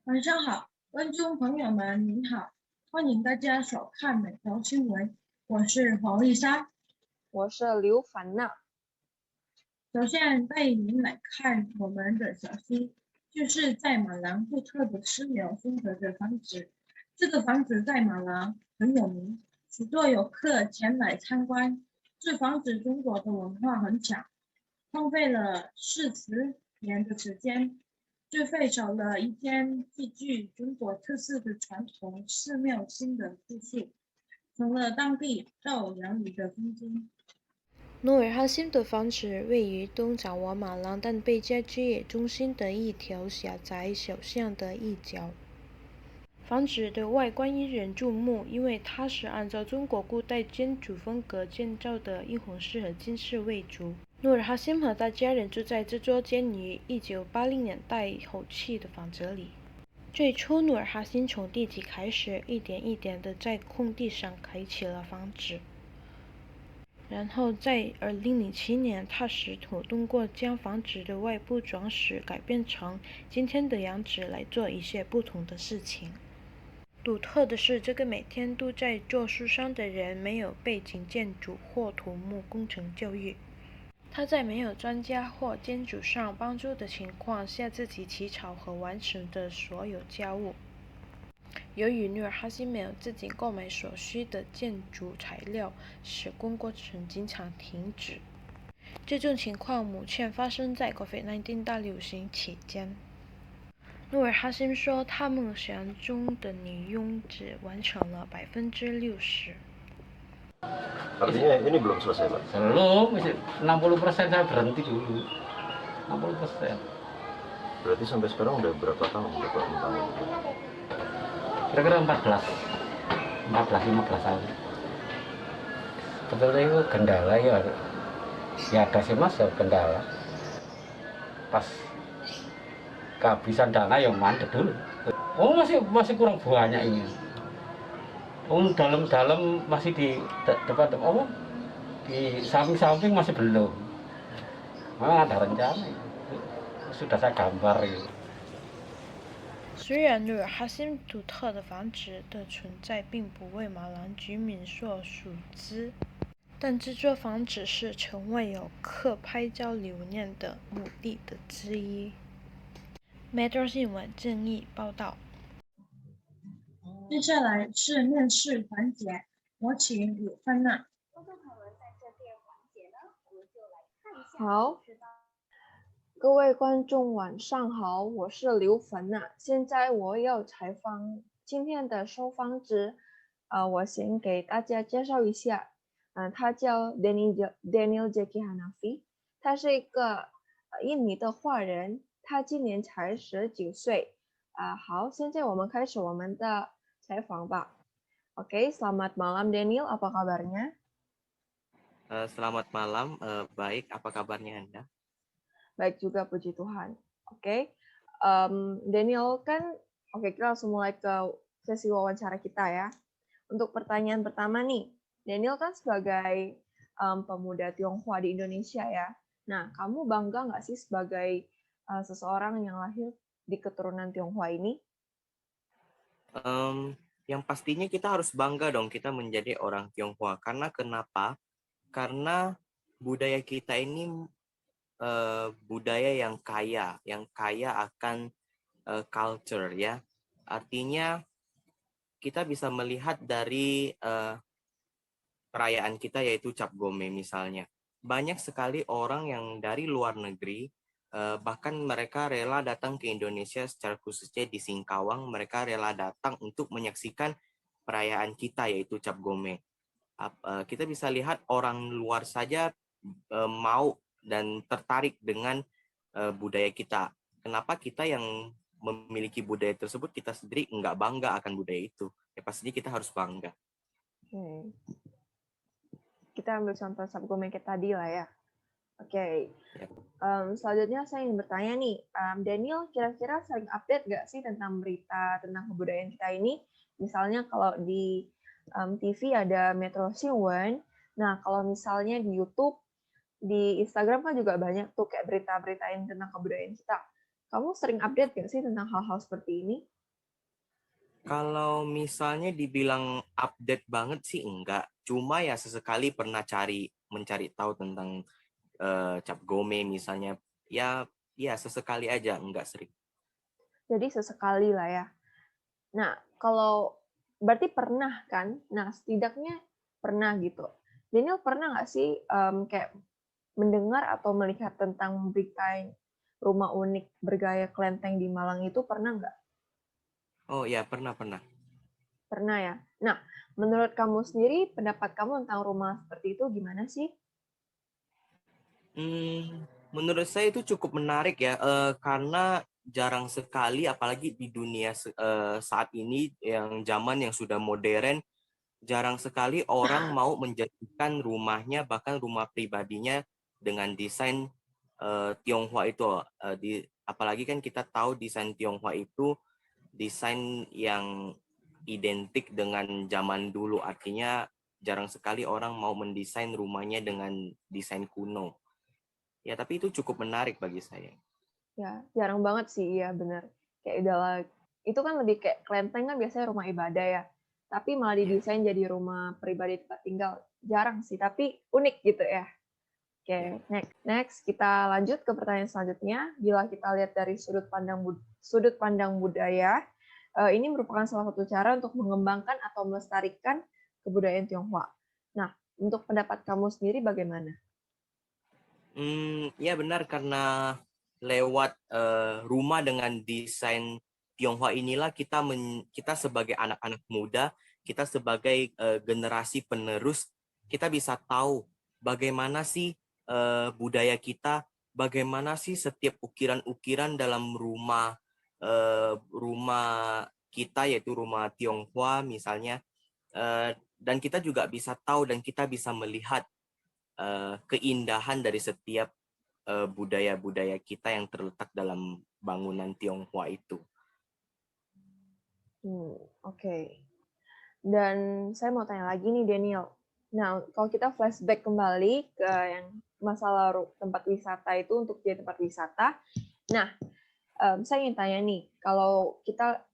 晚上好，观众朋友们，您好，欢迎大家收看每条新闻，我是黄丽莎。我是刘凡娜。首先带您来看我们的小溪，就是在马兰布特的寺庙风格的房子。这个房子在马兰很有名，许多游客前来参观。这房子中国的文化很强，荒废了40年的时间，却废少了一间极具中国特色的传统寺庙新的复述，成了当地到洋里的风景。努尔哈赤的房子位于东爪哇马兰但贝加之野中心的一条狭窄小巷的一角。房子的外观引人注目，因为它是按照中国古代建筑风格建造的，以红石和金饰为主。努尔哈赤和他家人住在这座建于1980年代后期的房子里。最初，努尔哈赤从地基开始，一点一点地在空地上开启了房子。然后在2007年，他试图通过将房子的外部装饰改变成今天的样子来做一些不同的事情。独特的是，这个每天都在做书上的人没有背景建筑或土木工程教育。他在没有专家或建筑上帮助的情况下，自己起草和完成的所有家务。由于努尔哈赤没有自己购买所需的建筑材料，施工过程经常停止。这种情况目前发生在 COVID-19 大流行期间。努尔哈赤说，他梦想中的女佣只完成了60%。Artinya ini belum selesai, Pak? Belum, 60% saya berhenti dulu. 60%. Berarti sampai sekarang udah berapa tahun Bapak membangun? Kira-kira 15 tahun. Sebetulnya itu kendala ya ada sih mas ya kendala. Pas kehabisan dana yang mandek dulu. Oh masih kurang banyak ini. Dalam-dalam masih di depan di samping-samping masih belum. Memang ada rencana, sudah saya gambar gitu. 虽然努尔哈赤独特的房子的存在并不为马兰居民所熟知，但这座房子是成为游客拍照留念的目的的之一。Metro 新闻正义报道。接下来是面试环节，我请鲁芬娜。好，各位观众晚上好，我是刘凡娜。现在我要采访今天的受访者，我先给大家介绍一下，他叫 Daniel Jackie Hanafi， 他是一个印尼的华人，他今年才19岁。好，现在我们开始我们的采访吧。Oke, selamat malam Daniel, apa kabarnya? Selamat malam, baik. Apa kabarnya Anda? Baik juga, puji Tuhan. Oke, Daniel kan, oke kita langsung mulai ke sesi wawancara kita ya. Untuk pertanyaan pertama nih, Daniel kan sebagai pemuda Tionghoa di Indonesia ya. Nah, kamu bangga nggak sih sebagai seseorang yang lahir di keturunan Tionghoa ini? Yang pastinya kita harus bangga dong kita menjadi orang Tionghoa. Karena kenapa? Karena budaya kita ini budaya yang kaya akan culture ya. Artinya kita bisa melihat dari perayaan kita yaitu Cap Gome misalnya. Banyak sekali orang yang dari luar negeri bahkan mereka rela datang ke Indonesia, secara khususnya di Singkawang, mereka rela datang untuk menyaksikan perayaan kita yaitu Cap Gome. Kita bisa lihat orang luar saja mau dan tertarik dengan budaya kita. Kenapa kita yang memiliki budaya tersebut kita sendiri nggak bangga akan budaya itu? Ya pastinya kita harus bangga. Kita ambil contoh Cap Gome tadi lah ya. Oke. Selanjutnya saya ingin bertanya nih, Daniel kira-kira sering update nggak sih tentang berita tentang kebudayaan kita ini? Misalnya kalau di TV ada Metro Siwon, nah kalau misalnya di YouTube, di Instagram kan juga banyak tuh kayak berita-beritain tentang kebudayaan kita. Kamu sering update nggak sih tentang hal-hal seperti ini? Kalau misalnya dibilang update banget sih enggak. Cuma ya sesekali pernah mencari tahu tentang cap gome misalnya. Ya sesekali aja, enggak sering. Jadi sesekali lah ya. Nah, kalau berarti pernah kan? Nah, setidaknya pernah gitu. Daniel pernah nggak sih kayak mendengar atau melihat tentang berita rumah unik bergaya kelenteng di Malang itu pernah nggak? Oh ya, pernah. Pernah ya. Nah, menurut kamu sendiri, pendapat kamu tentang rumah seperti itu gimana sih? Menurut saya itu cukup menarik ya, karena jarang sekali, apalagi di dunia saat ini yang zaman yang sudah modern, jarang sekali orang mau menjadikan rumahnya, bahkan rumah pribadinya dengan desain Tionghoa itu. Apalagi kan kita tahu desain Tionghoa itu desain yang identik dengan zaman dulu, artinya jarang sekali orang mau mendesain rumahnya dengan desain kuno. Ya, tapi itu cukup menarik bagi saya. Ya, jarang banget sih, iya bener. Kayak udahlah, itu kan lebih kayak kelenteng kan biasanya rumah ibadah ya. Tapi malah Ya. didesain jadi rumah pribadi tempat tinggal. Jarang sih, tapi unik gitu ya. Oke, Ya. next kita lanjut ke pertanyaan selanjutnya. Bila kita lihat dari sudut pandang budaya, ini merupakan salah satu cara untuk mengembangkan atau melestarikan kebudayaan Tionghoa. Nah, untuk pendapat kamu sendiri bagaimana? Ya benar, karena lewat rumah dengan desain Tionghoa inilah kita sebagai anak-anak muda, kita sebagai generasi penerus, kita bisa tahu bagaimana sih budaya kita, bagaimana sih setiap ukiran-ukiran dalam rumah kita, yaitu rumah Tionghoa misalnya, dan kita juga bisa tahu dan kita bisa melihat keindahan dari setiap budaya-budaya kita yang terletak dalam bangunan Tionghoa itu. Oke. Dan saya mau tanya lagi nih Daniel. Nah, kalau kita flashback kembali ke yang masalah tempat wisata itu untuk jadi tempat wisata. Nah, saya ingin tanya nih, kalau kita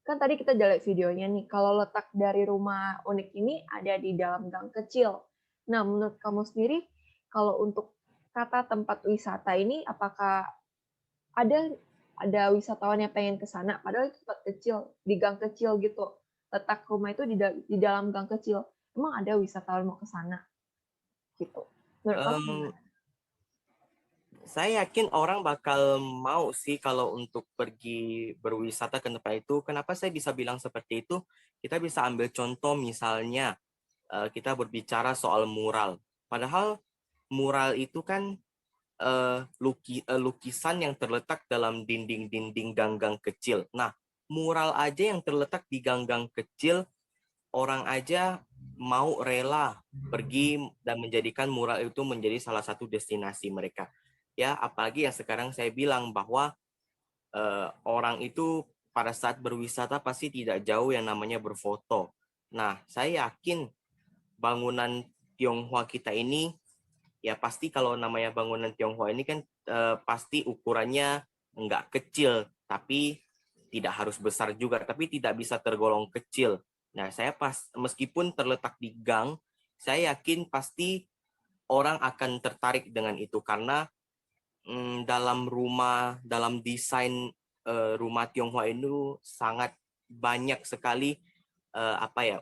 kan tadi kita lihat videonya nih, kalau letak dari rumah unik ini ada di dalam gang kecil. Nah, menurut kamu sendiri, kalau untuk kata tempat wisata ini, apakah ada wisatawan yang pengen ke sana, padahal itu tempat kecil, di gang kecil gitu. Letak rumah itu di dalam gang kecil. Emang ada wisatawan mau ke sana? Gitu. Menurut kamu gimana? Saya yakin orang bakal mau sih kalau untuk pergi berwisata ke tempat itu. Kenapa saya bisa bilang seperti itu? Kita bisa ambil contoh misalnya kita berbicara soal mural. Padahal mural itu kan lukisan yang terletak dalam dinding-dinding gang-gang kecil. Nah, mural aja yang terletak di gang-gang kecil, orang aja mau rela pergi dan menjadikan mural itu menjadi salah satu destinasi mereka. Ya, apalagi yang sekarang saya bilang bahwa orang itu pada saat berwisata pasti tidak jauh yang namanya berfoto. Nah, saya yakin bangunan Tionghoa kita ini, ya pasti kalau namanya bangunan Tionghoa ini kan pasti ukurannya nggak kecil, tapi tidak harus besar juga, tapi tidak bisa tergolong kecil. Nah, meskipun terletak di gang, saya yakin pasti orang akan tertarik dengan itu karena dalam desain rumah Tionghoa itu sangat banyak sekali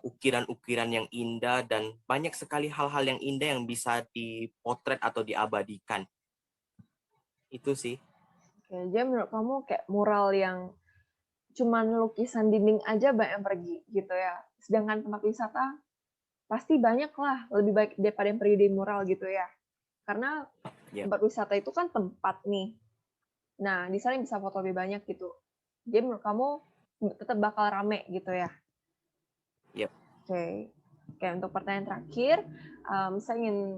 ukiran-ukiran yang indah dan banyak sekali hal-hal yang indah yang bisa dipotret atau diabadikan. Itu sih. Oke, jadi menurut kamu kayak mural yang cuman lukisan dinding aja banyak yang pergi gitu ya. Sedangkan tempat wisata pasti banyak lah, lebih baik daripada yang pergi di mural gitu ya. Karena tempat wisata itu kan tempat nih. Nah, di sana bisa foto lebih banyak gitu. Jadi menurut kamu tetap bakal rame gitu ya? Yep. Oke, untuk pertanyaan terakhir, saya ingin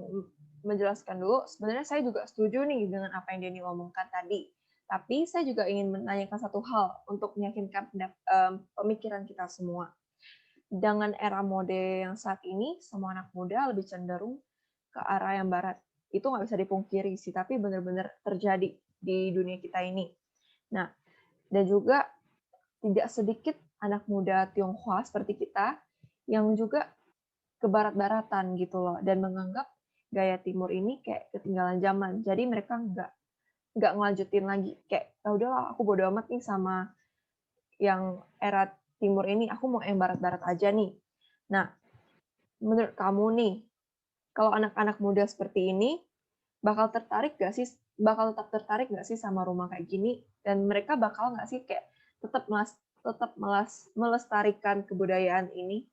menjelaskan dulu. Sebenarnya saya juga setuju nih dengan apa yang Denny omongkan tadi. Tapi saya juga ingin menanyakan satu hal untuk meyakinkan pemikiran kita semua. Dengan era mode yang saat ini, semua anak muda lebih cenderung ke arah yang barat. Itu nggak bisa dipungkiri sih, tapi benar-benar terjadi di dunia kita ini. Nah, dan juga tidak sedikit anak muda Tionghoa seperti kita yang juga ke barat-baratan gitu loh dan menganggap gaya timur ini kayak ketinggalan zaman. Jadi mereka nggak ngelanjutin lagi kayak ya udahlah aku bodo amat nih sama yang era timur ini, aku mau yang barat-barat aja nih. Nah, menurut kamu nih, kalau anak-anak muda seperti ini bakal tetap tertarik nggak sih sama rumah kayak gini? Dan mereka bakal nggak sih kayak tetap melestarikan kebudayaan ini?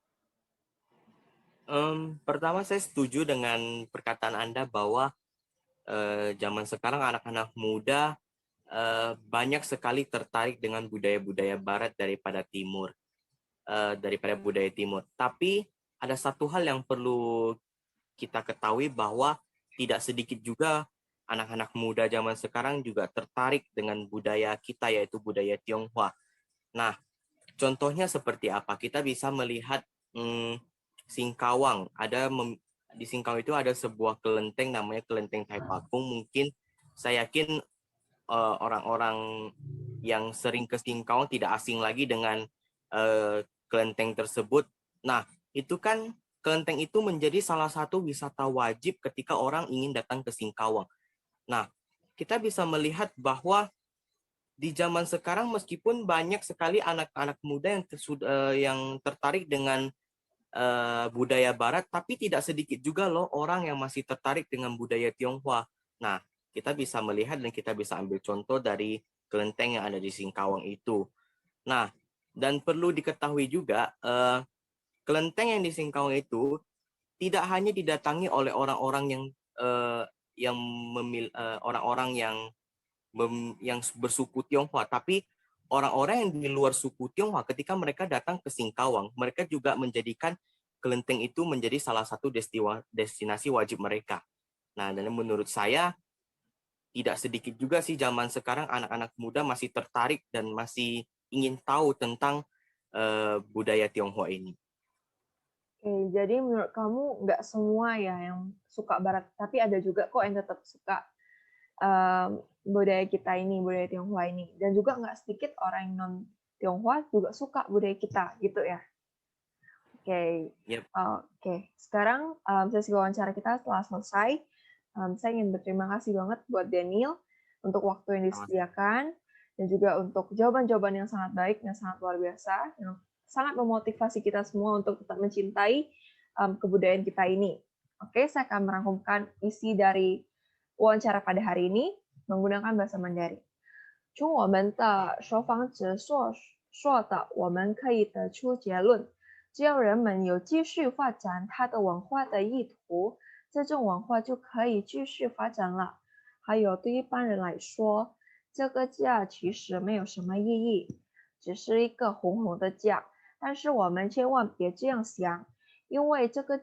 Pertama saya setuju dengan perkataan Anda bahwa zaman sekarang anak-anak muda banyak sekali tertarik dengan budaya-budaya barat daripada timur, daripada budaya timur. Tapi ada satu hal yang perlu kita ketahui bahwa tidak sedikit juga anak-anak muda zaman sekarang juga tertarik dengan budaya kita, yaitu budaya Tionghoa. Nah, contohnya seperti apa? Kita bisa melihat Singkawang. Di Singkawang itu ada sebuah kelenteng namanya Kelenteng Tai Pakung. Mungkin saya yakin orang-orang yang sering ke Singkawang tidak asing lagi dengan kelenteng tersebut. Nah, itu kan kelenteng itu menjadi salah satu wisata wajib ketika orang ingin datang ke Singkawang. Nah, kita bisa melihat bahwa di zaman sekarang meskipun banyak sekali anak-anak muda yang tertarik dengan budaya barat, tapi tidak sedikit juga loh orang yang masih tertarik dengan budaya Tionghoa. Nah, kita bisa melihat dan kita bisa ambil contoh dari kelenteng yang ada di Singkawang itu. Nah, dan perlu diketahui juga, kelenteng yang di Singkawang itu tidak hanya didatangi oleh orang-orang yang bersuku Tionghoa, tapi orang-orang yang di luar suku Tionghoa ketika mereka datang ke Singkawang, mereka juga menjadikan kelenteng itu menjadi salah satu destinasi wajib mereka. Nah, dan menurut saya tidak sedikit juga sih zaman sekarang anak-anak muda masih tertarik dan masih ingin tahu tentang budaya Tionghoa ini. Oke, jadi menurut kamu nggak semua ya yang suka barat, tapi ada juga kok yang tetap suka budaya kita ini, budaya Tionghoa ini. Dan juga nggak sedikit orang yang non-Tionghoa juga suka budaya kita, gitu ya. Oke, Yep. Sekarang sesi wawancara kita telah selesai. Saya ingin berterima kasih banget buat Daniel untuk waktu yang disediakan, dan juga untuk jawaban-jawaban yang sangat baik, yang sangat luar biasa, yang sangat memotivasi kita semua untuk tetap mencintai kebudayaan kita ini. Oke, saya akan merangkumkan isi dari wawancara pada hari ini menggunakan bahasa Mandarin. 从我们的受访者所说的，我们可以得出结论：只要人们有继续发展它的文化的意图，这种文化就可以继续发展了。还有，对一般人来说，这个家其实没有什么意义，只是一个红红的家。但是我们千万别这样想，因为这个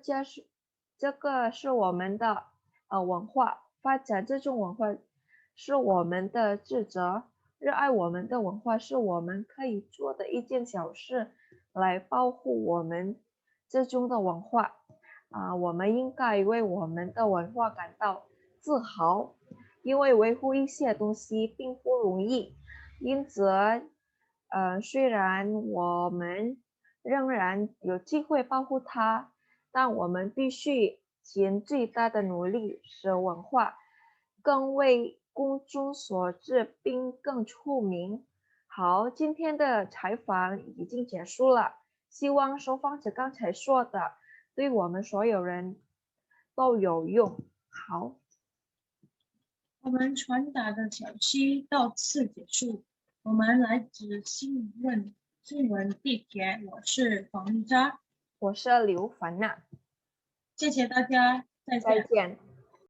是我们的文化，发展这种文化是我们的职责，热爱我们的文化是我们可以做的一件小事，来保护我们这种的文化。我们应该为我们的文化感到自豪，因为维护一些东西并不容易，因此，虽然我们仍然有机会保护它，但我们必须尽最大的努力，使文化更为公众所知并更出名。好，今天的采访已经结束了，希望受访者刚才说的对我们所有人都有用。好，我们传达的消息到此结束。我们来自新闻地铁，我是黄丽莎，我是刘凡娜，谢谢大家，再见。再见。